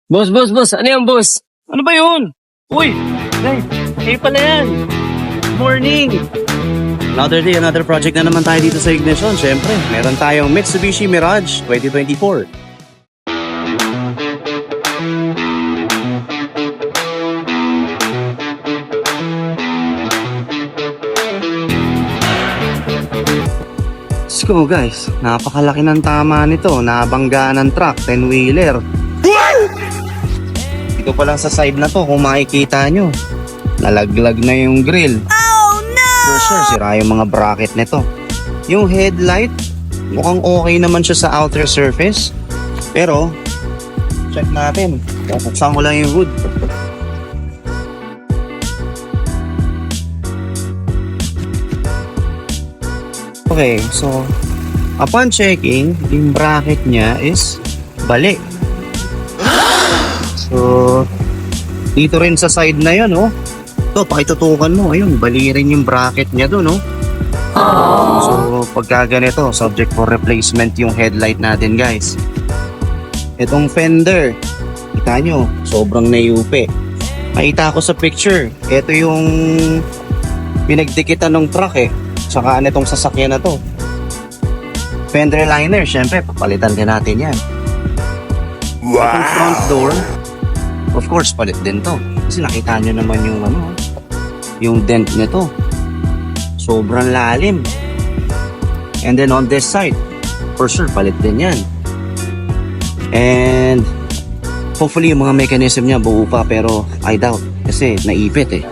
Boss. Ano yan, boss? Ano ba yun? Uy, guys, kayo pala yan. Morning. Another day, another project na naman tayo dito sa Ignition. Siyempre, meron tayong Mitsubishi Mirage 2024. Let's go guys. Napakalaki ng tama nito. Nabanggaan ng truck, 10-wheeler. Dito pa lang sa side na to, kung makikita nyo, nalaglag na yung grill. Oh no! For sure, sira yung mga bracket nito. Yung headlight, mukhang okay naman siya sa outer surface. Pero, check natin. Buksan ko lang yung hood. Okay, so upon checking, yung bracket niya is bali. So, dito rin sa side na yun, oh. Ito, pakitutukan mo. Ayun, bali rin yung bracket niya doon, oh. So, pagka ganito, subject for replacement yung headlight natin, guys. Itong fender, kita nyo, sobrang nayupi. Makita ko sa picture, ito yung pinagdikitan ng truck, eh. Tsaka itong sasakyan na to. Fender liner, syempre, papalitan din natin yan. Wow! Itong front door, of course, palit din to. Kasi nakita nyo naman yung yung dent nito. Sobrang lalim. And then on this side, for sure, palit din yan. And hopefully yung mga mechanism niya buo pa, pero I doubt. Kasi naipit eh.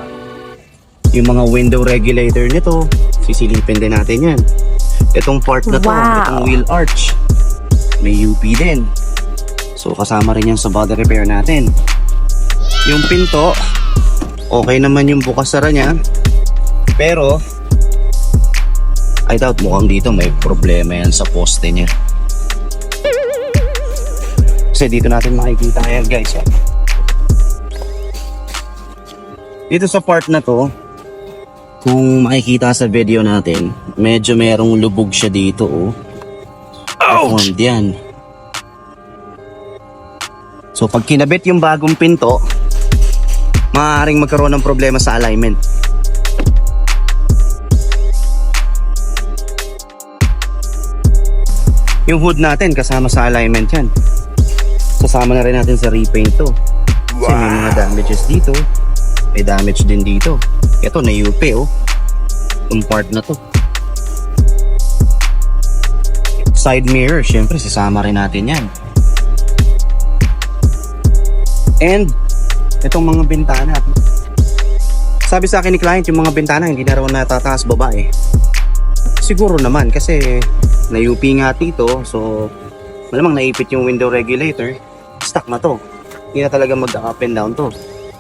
Yung mga window regulator nito, sisilipin din natin yan. Itong part na to, itong wheel arch, may UP din. So kasama rin yan sa body repair natin. Yung pinto, okay naman yung bukas-sara niya. Pero, I doubt mukhang dito may problema yan sa poste niya. Kasi dito natin makikita yan guys. Dito sa part na to, kung makikita sa video natin, medyo merong lubog siya dito. Ouch! Yan. So pag kinabit yung bagong pinto, maaaring magkaroon ng problema sa alignment. Yung hood natin kasama sa alignment yan. Sasama na rin natin sa repaint to. Kasi may mga damages dito. May damage din dito. Ito na-UP oh. Yung part na to. Side mirror, syempre sasama rin natin yan. And itong mga bintana. Sabi sa akin ni client, yung mga bintana hindi na raw natataas baba eh. Siguro naman kasi na-UP nga dito. So malamang naipit yung window regulator. Stuck na to. Hindi na talaga mag-up and down to.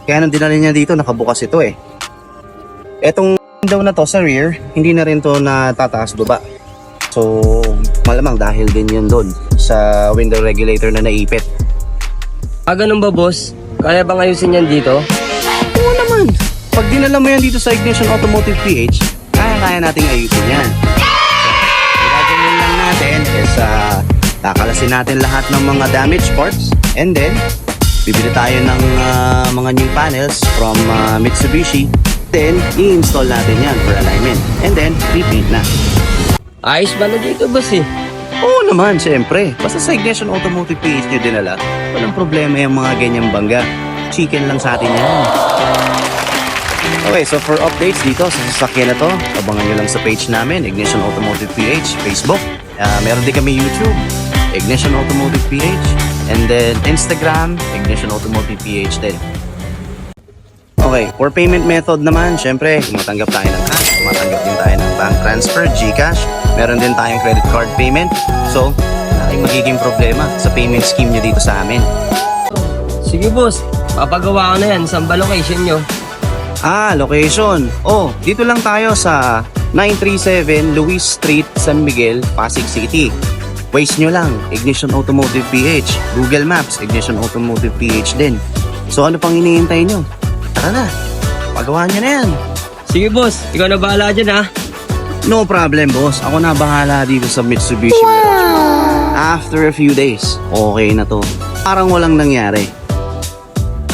Kaya nang dinali niya dito, nakabukas ito eh. Etong window na to sa rear, hindi na rin to natataas baba. So malamang dahil din yun doon sa window regulator na naipit. Ganun ba, boss? Kaya bang ayusin yan dito? Oo naman. Pag dinala mo yan dito sa Ignition Automotive PH, kaya nating ayusin yan. So, ang gagawin lang natin is kakalasin natin lahat ng mga damaged parts and then bibili tayo ng mga new panels from Mitsubishi. Then, i-install natin yan for alignment. And then, repaint na. Ayos ba na dito, boss eh? Oo naman, syempre. Basta sa Ignition Automotive PH nyo dinala, walang problema yung mga ganyang bangga. Chicken lang sa atin yan. Okay, so for updates dito sa sasakyan na to, abangan nyo lang sa page namin, Ignition Automotive PH, Facebook. Meron din kami YouTube, Ignition Automotive PH. And then Instagram, Ignition Automotive PH din. Okay, for payment method naman, syempre, matanggap tayo ng cash, matanggap din tayo ng bank transfer, GCash. Meron din tayong credit card payment. So, wala kayong magiging problema sa payment scheme nyo dito sa amin. Sige, boss. Papagawa ko na yan. Saan ba location nyo? Location. Dito lang tayo sa 937 Luis Street, San Miguel, Pasig City. Waze nyo lang, Ignition Automotive PH. Google Maps, Ignition Automotive PH din. So, ano pang hinihintay nyo? Tara na, pagawa nyo na yan. Sige, boss. Ikaw na bahala dyan, ha? No problem, boss. Ako na bahala dito sa Mitsubishi Mirage. After a few days, okay na to. Parang walang nangyari.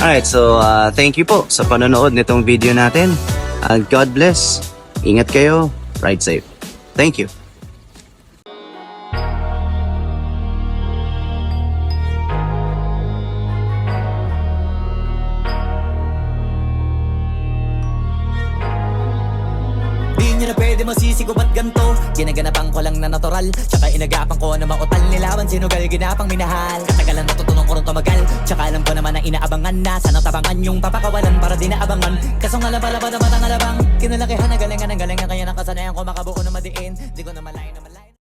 Alright, so thank you po sa panonood nitong video natin. And God bless. Ingat kayo. Ride safe. Thank you. Di nyo na pwede masisigo ba't ganto? Ginaganapan ko lang na natural, tsaka inagapan ko na mautal nilawan sinugal ginapang minahal. Katagalan natutunan ko rin tumagal, tsaka alam ko naman na inaabangan na sana tabangan yung papakawalan para di naabangan. Kaso nga labala ba naman ang alabang kinalakihan na galingan ng galingan kaya nakasanayan ko makabuo na madiin. Di ko na malayan na